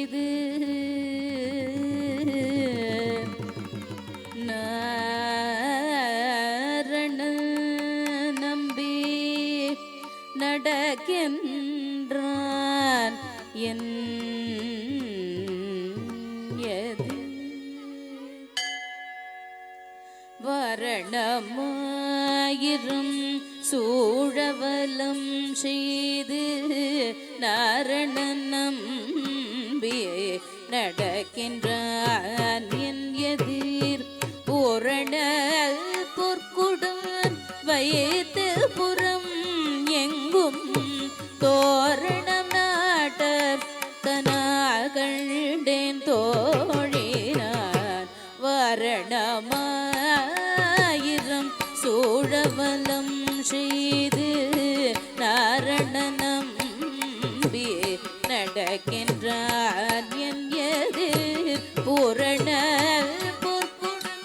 செய்து நாரண நம்பி நடக்கின்றான் என் வரணமாயிரம் சூழவலம் செய்து நாரணன் நம்பியே நடக்கின்றான் என் எதிர் பூரண பொற்குடன் வைத்து புறம் எங்கும் தோரணம் நாட்ட தனாகண்டேன் தோழினான் வரணமாயிரம் சூழவலம் செய்து நாரணனம் நடக்கின்றான் என் எதிர் பூரண பொற்குடன்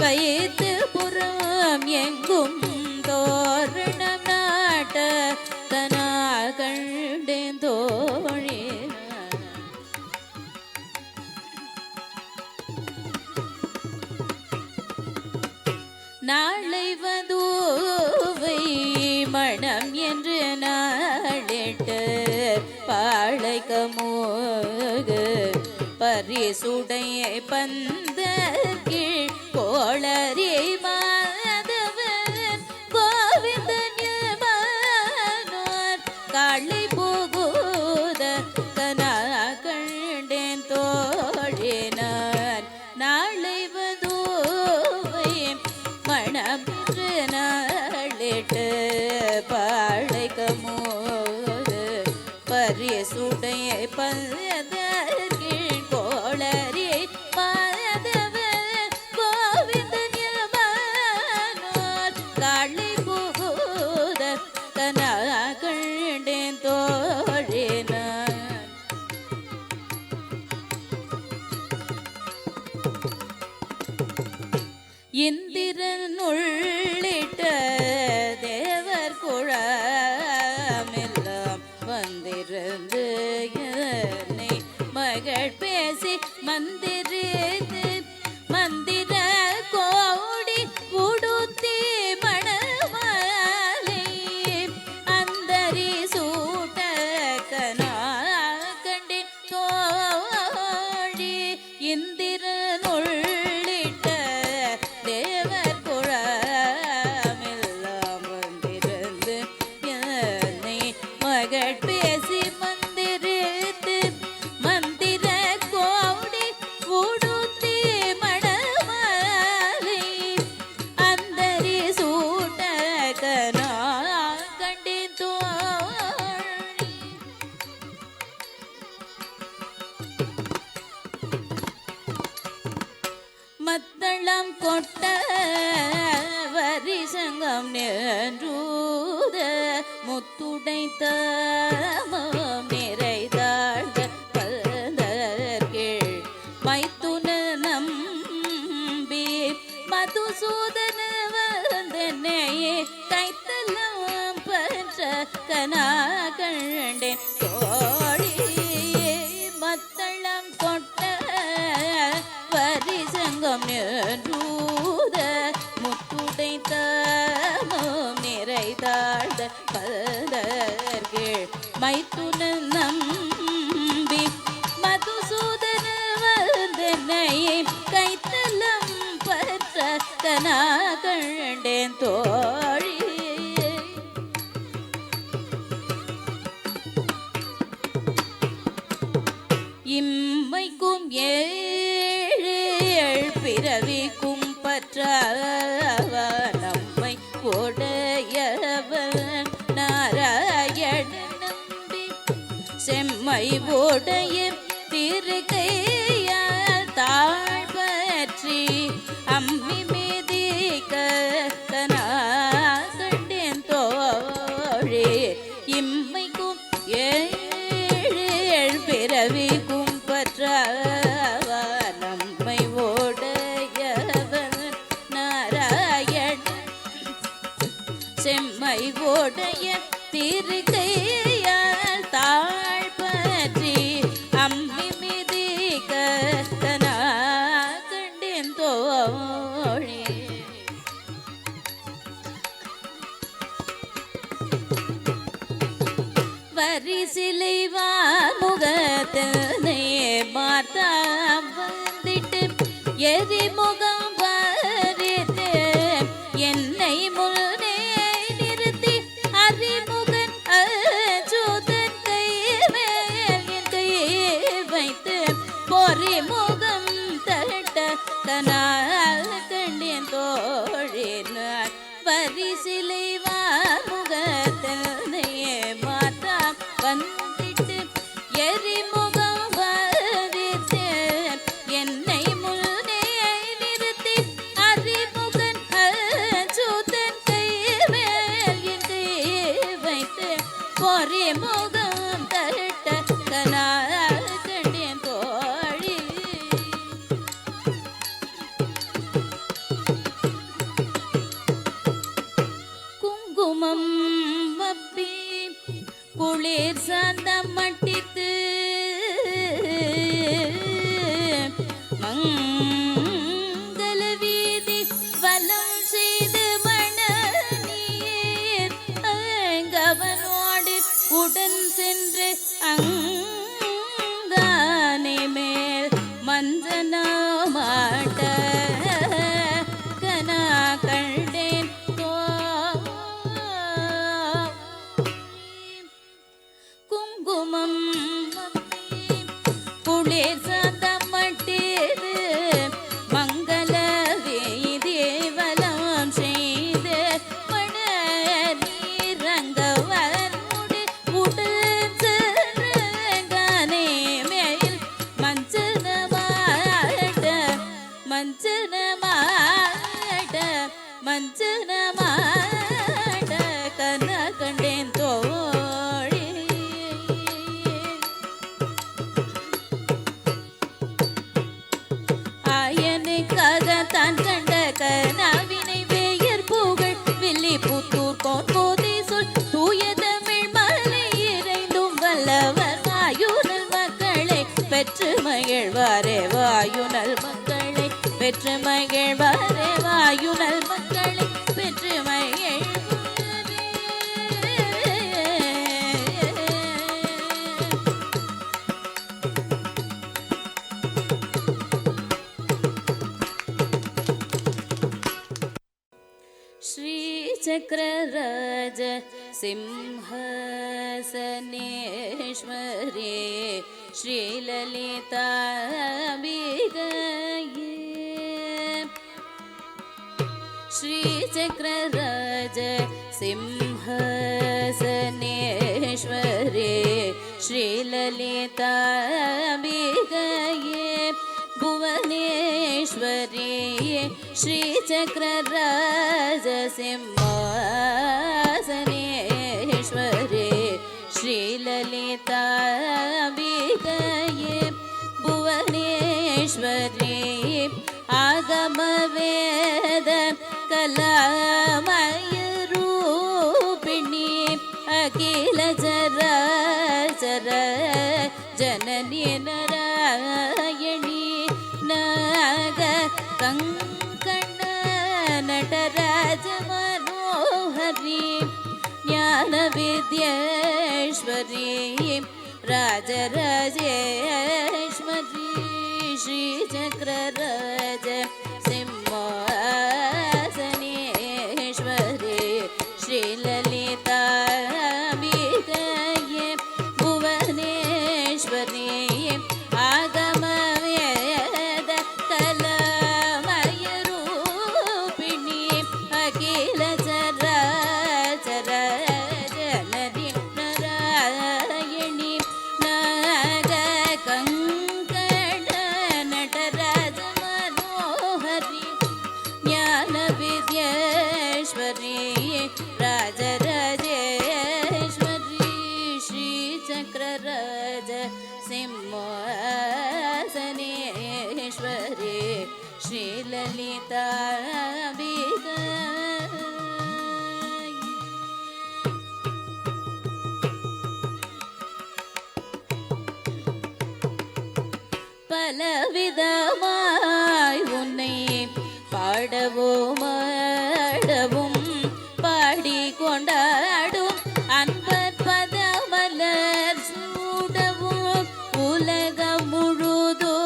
வைத்து புறம் எங்கும் தோரணம் நாட்ட தனாகண்டேன் தோழினான் நாளை வதூவை மணம் என்று நாளிட்டு பாளைகமோகு பரிசுடைய பந்த கீழ் கோளரி மாதவன் கோவிந்தன் காளை போகுத கனா கண்டேன் தோழினான் நாளை வதூவை மணம் என்று நாளிட்டு பாளைகமோது பரிசுடைய பந்தகீழ் கோளரி மாதவன் கோவிந்தன் காளை புகுத கனா கண்டேன் தோழினான் இந்திரன் உள்ளிட்ட தேவர் குழாமெல்லாம் வந்திருந்து என்னை மகள் பேசி மந்திரித்து மந்திர கோடி உடுத்தி மணமாலை அந்தரி சூட்ட கனா கண்டின் தோழி இந்திரன் உள்ளிட்ட தேவர் குழாமெல்லாம் வந்திருந்து என்னை மகள் பேசி மந்திரித்து மந்திர கோடி உடுத்தி மணமாலை அந்தரி சூட்ட கனா கண்டின் தோழி மத்தளம் கொட்ட வரிசங்கம் நின்றூத முத்துடைத்த நிறைதாழ்ந்த கீழ் மைத்துன நம்பி மதுசூதன வந்தனையே கைத்தலம் பற்ற கனா கண்டேன் தோழி மத்தளம் கொட்ட வரிசங்கம் நின்றூத முத்துடைத்த நிறைதாழ்ந்த பதற்கீழ் மைத்துன நம்பி மதுசூதன வந்தனையை கைத்தலம் பற்ற கனா கண்டேன் தோழி இம்மைக்கும் பிறவிக்கும் பற்றவ நம்மை உடையவன் நாராயணன் நம்பி செம்மை உடைய திருக்கையால் தாழ்பற்றி அம்மி மீதிக்க கனா கண்டேன் தோழி இம்மைக்கும் பிறவிக்கும் பற்றவ நம்மை உடையவன் நாராயணன் செம்மை உடைய திருக்கையால் தாழ்பற்றி அம் மாதா வந்திட்டு எரிமுகம் பறித்து என்னை முன்னே நிறுத்தி அறிமுகன் அச்சுதன் கை மேல் என் கையை வைத்து பொறிமுகம் தட்ட கனால் கண்டேன் தோழினார் பரிசிலை வாமுகத்தனையே மாதா வந்திட்டு எரிமுகம் பறித்து என்னை முன்னே நிறுத்தி அறிமுகன் அச்சுதன் கை மேல் என் கையை வைத்து பொறிமுகம் தட்ட கனால் கண்டேன் தோழி. குங்குமம் வப்பி குளிர் சாந்தம் மட்டித்து மங்கள வீதி வலம் செய்து மணநீர் அங்கவனோடு உடன் சென்று அங்கானை மேல் மஞ்சனா மாட்ட கனா கண்டேன் குங்குமம் குளிர் சாந்தம் மட்டிது மங்கள வீதி வலம் செய்து மணநீரங்கவனோடு உடன் சென்று அங்கானை மேல் மஞ்சனமாட மஞ்சனமாட கன கண்டேன் தோழி. ஆயனுக்காக தான் கண்ட கனாவினை வேயர் புகழ் வில்லி புத்தூர் கோன்போதை சொல் தூய தமிழ் மலை இறைந்தும் வல்லவர் வாயுனல் மக்களை பெற்று மகிழ்வாரே வாயுனல் மக்களை பெற்று மகிழ்வாரே வாயுனல் மக்களை பெற்று மகிழ்வாரே. श्रीचक्रराज सिंहासनेश्वरे श्रीललिताम्बिकये श्रीचक्रराज सिंहासनेश्वरे श्रीललिताम्बिकये भुवनेश्वरी श्रीचक्रराज सिंहासनेश्वरे श्रीललिताम्बिकये भुवनेश्वरी आगमवेद कलामयरूपिणी अखिल चराचर जननी नारायणी नाग कंकण नटराज मनोहरी ज्ञान विद्येश्वरी राजराजेश्वरी श्रीचक्रराज सिंहासनेश्वरी श्रीललिताम्बिकये भुवनेश्वरी आगमवेद कलामयरूपिणी अखिल चराचर जननी नारायणी नाग कंकण नटराज मनोहरी ज्ञान विद्येश्वरी राजराजेश्वरी श्रीचक्रराज सिंहासनेश्वरी श्रीललिताम्बिकये பலவிதமாய் உன்னை பாடவும் ஆடவும் பாடி கொண்டாடும் அன்பர் பதமலர் சூடவும் உலகம் முழுதும்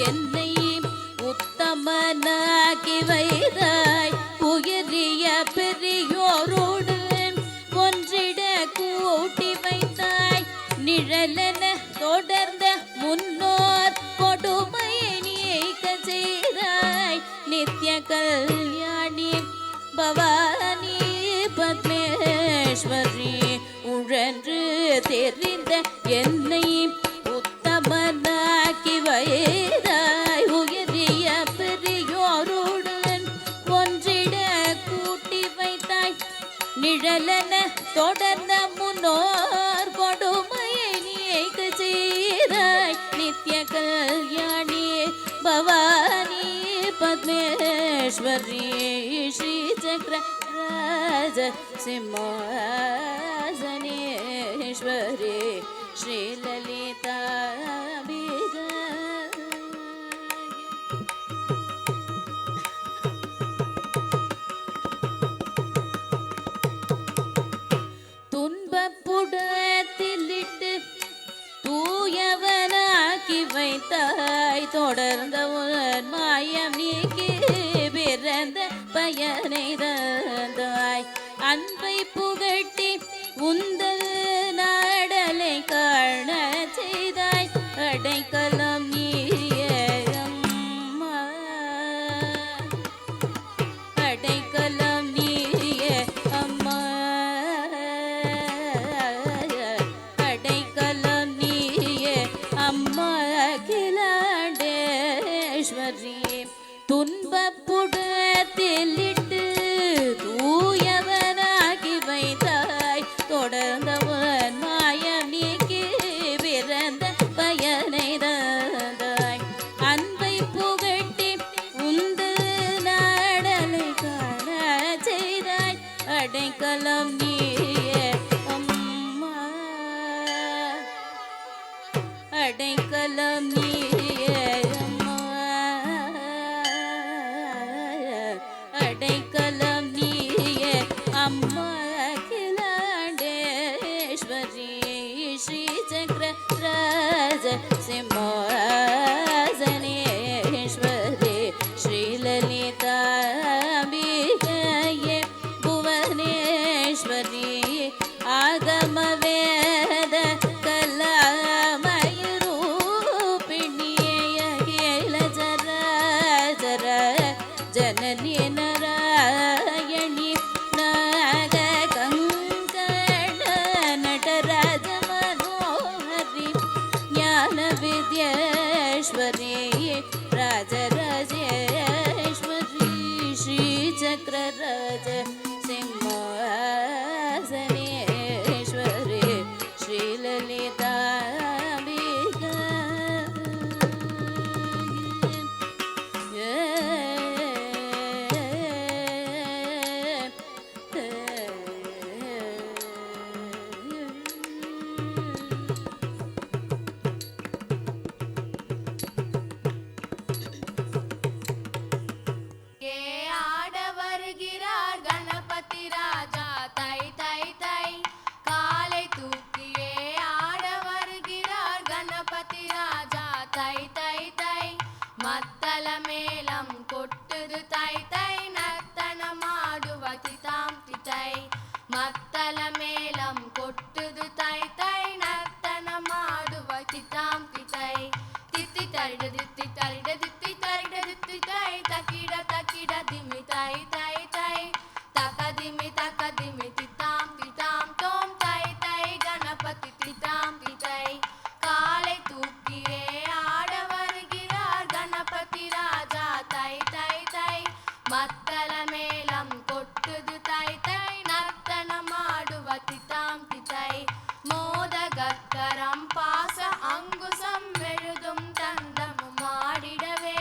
என்னை உத்தமனாக்கி வைத்தாய் உயரிய பெரியோரோடு ஒன்றிட கூட்டி வைத்தாய் நிழலென தொடர்ந்த முன்னோர் கொடுமையை நீக்க செய்தாய் நித்ய கல்யாணி பவானி பத்மேஸ்வரி உழன்று தெரிந்த என்னை உத்தமனாக்கி வைத்தாய் உயரிய பெரியோருடன் ஒன்றிட கூட்டி வைத்தாய் நிழலென தொடர்ந்த முன்னோர் கொடுமையை நீக்க செய்தாய் நித்ய கல்யாணி பவானி பத்மேஸ்வரி ஸ்ரீ சக்கர ராஜ சிம்மாசனேஸ்வரி ஸ்ரீ லலிதா துன்பப்புடத்திலிட்டு தூயவனாக்கி வைத்தாய் தொடர்ந்த உன் மாயம் நீக்கி பிறந்த பயனை தந்தாய் அன்பை புகட்டி உந்தல் நாடலை காண செய்தாய் அடைக்கலம் நீயே அம்மா அடைக்கலம் நீயே அம்மா அடைக்கலம் நீயே அம்மா அகிலாண்டேஸ்வரி துன்பப்புடத்திலிட்டு தூயவனாகி வைத்தாய் தொடர்ந்தவன் மாயம் நீக்கி பிறந்த பயனை தந்தாய் அன்பை புகட்டி உந்து நாடலை காண செய்தாய் அடைக்கலம் நீயே அம்மா அடைக்கலம் நீயே அம்மா அடைக்கலம் நீயே அம்மா அகிலாண்டேஸ்வரி ஸ்ரீ சக்கர ராஜ சிம்மாசனேஸ்வரி ஸ்ரீ லலிதா அம்பிகையே புவனேஸ்வரி ஆகம வேத கலாமய ரூபிணியே அகில ஜர ಜನನಿ ನಾರಾಯಣಿ ನಾಗ ಕಂಕಣ ನಟರಾಜ ಮನೋಹರಿ ಜ್ಞಾನ ವಿದ್ಯೇಶ್ವರಿ ರಾಜರಾಜೇಶ್ವರಿ ಶ್ರೀ ಚಕ್ರ ರಾಜ ಸಿಂಹಾಸನೇಶ್ವರಿ ಶ್ರೀ ಲಲಿತಾ மத்தள மேளம் கொட்டுது தை தை நர்த்தனம் ஆடுவ திதாம் திதை மத்தள மேளம் கொட்டுது தை தை நர்த்தனம் ஆடுவ திதாம் திதை தித்தி தரிட தித்தி தரிட தித்தி தரிட தித்தி தை தக்கிட தக்கிட திமி தை தை தை தகதிமி திதாம் திதாம் தோம் தை தை கணபதி திதாம் திதை காலை தூக்கியே ஆட வருகிறார் கணபதி ராஜா தை தை தை மத்தள மேளம் கொட்டுது தை தை நர்த்தனம் ஆடுவ திதாம் திதை மோதகக்கரம் பாச அங்குசம் எழுதும் தந்தமும் ஆடிடவே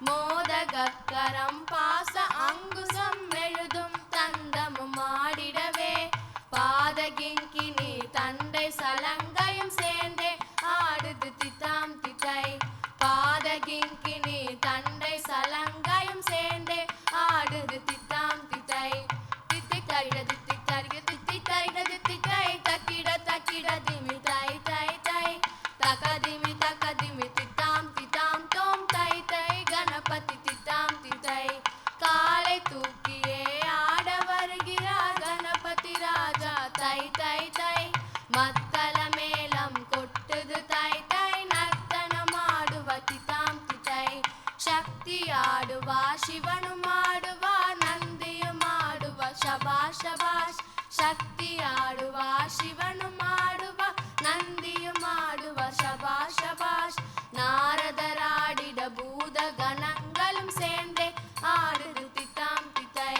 மோதகக்கரம் பாச அங்குசம் எழுதும் தந்தமும் ஆடிடவே பாதகிங்கினி தண்டை சலங்கையும் சேர்ந்தே ஆடுது திதாம் திதை பாதகிங்கினி தண்டை சலங்கையும் சேர்ந்தே ஆடுது திதாம் திதை தித்தி தரிட தித்தி தரிட தித்தி தரிட தித்தி தை தக்கிட தக்கிட திமி தை தை தை தகதிமி திதாம் திதாம் தோம் தை தூக்கியே ஆட வருகிறார் கணபதி ராஜா தை தை தை மத்தள மேளம் கொட்டுது தை தை நர்த்தனம் ஆடுவ திதாம் திதை சக்தி ஆடுவா சிவனும் ஆடுவா நந்தியும் ஆடுவா ಶಬಾಷ್ ಶಬಾಷ್ ಶಕ್ತಿ ಆಡುವ ಶಿವನು ಮಾಡುವ ನಂದಿಯು ಮಾಡುವ ಶಬಾಷ್ ಶಬಾಷ್ நாரதராடிட பூத கணங்களும் சேர்ந்தே ஆடுது தித்தாம் தித்தை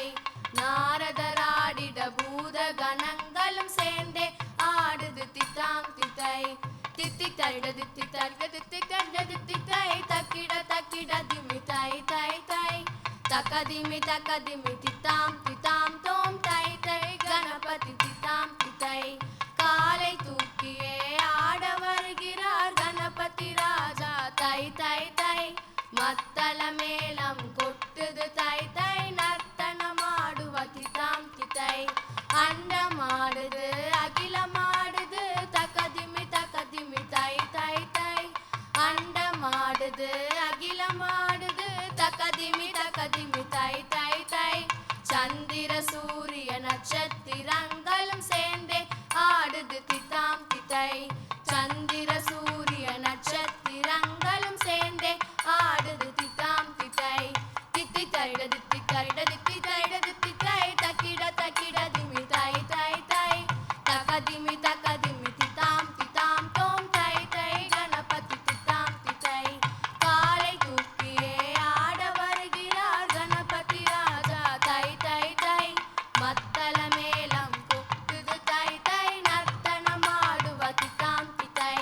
நாரதராடிட பூத கணங்களும் சேர்ந்தே ஆடுது தித்தாம் தித்தை தித்தி தரிட தித்தி தரிட தித்தி தரிட தித்தி தை தக்கிட தக்கிட திமி தை தை தை தக்கதிமி தித்தாம் தித்தாம் தோம் தை தை கணபதி தித்தாம் தித்தை காலை தூக்கியே ஆட வருகிறார் கணபதி ராஜா தை தை தை மத்தள மேளம் கொட்டுது தை தை நர்த்தனமாடுவ தித்தாம் தித்தை அண்டமாடுது அகிலமாடுது தக்கதிமி தை தை தை அண்டமாடுது அகிலமாடுது தக்கதிமி தை தை தை சந்திர சூரிய நட்சத்திரங்களும் சேர்ந்தே ஆடுது தித்தாம் தித்தை சந்திர சூரிய நட்சத்திரங்களும் சேர்ந்தே ஆடுது தித்தாம் தித்தை தித்தி தரிட தித்தி தரிட தித்தி தரிட தித்தி தை தக்கிட தக்கிட திமி தை தை தை தக்கதிமி தித்தாம் தித்தாம் தோம் தை தை கணபதி தித்தாம் தித்தை காலை தூக்கியே ஆட வருகிறார் கணபதி ராஜா தை தை தை மத்தள மேளம் கொட்டுது தை தை நர்த்தனம் ஆடுவ தித்தாம் தித்தை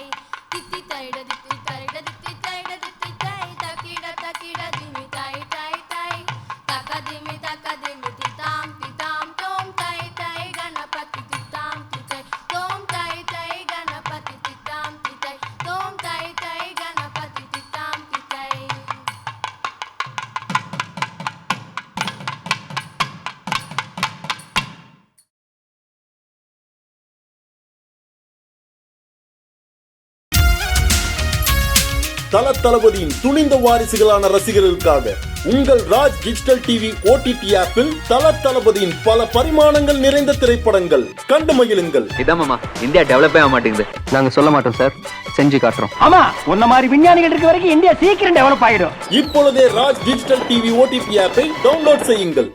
தித்தி தரிட தித்தி தரிட தித்தி தரிட தித்தி தை தக்கிட தக்கிட திமி தை தை தை தக்கதிமி தித்தாம் தித்தாம் தோம் தை தை கணபதி தித்தாம் தித்தை தோம் தை தை கணபதி தித்தாம் தித்தை தோம் தை தை கணபதி தித்தாம் தித்தை தளபதியின் துணிந்த வாரிசுகளான ரசிகர்களுக்காக உங்கள் ராஜ் டிஜிட்டல் டிவி OTT ஆப்பில் தளபதியின் பல பரிமாணங்கள் நிறைந்த திரைப்படங்கள் கண்டு மகிழுங்கள். இதான் மாமா இந்தியா டெவலப் ஆக மாட்டேங்குது. நாங்க சொல்ல மாட்டோம் சார், செஞ்சு காட்டுறோம். ஆமா, உன்ன மாதிரி விஞ்ஞானிகள் இருக்க வரைக்கும் இந்தியா சீக்கிரம் டெவலப் ஆயிடும். இப்பொழுதே ராஜ் டிஜிட்டல் டிவி OTT ஆப்பை டவுன்லோட் செய்யுங்கள்.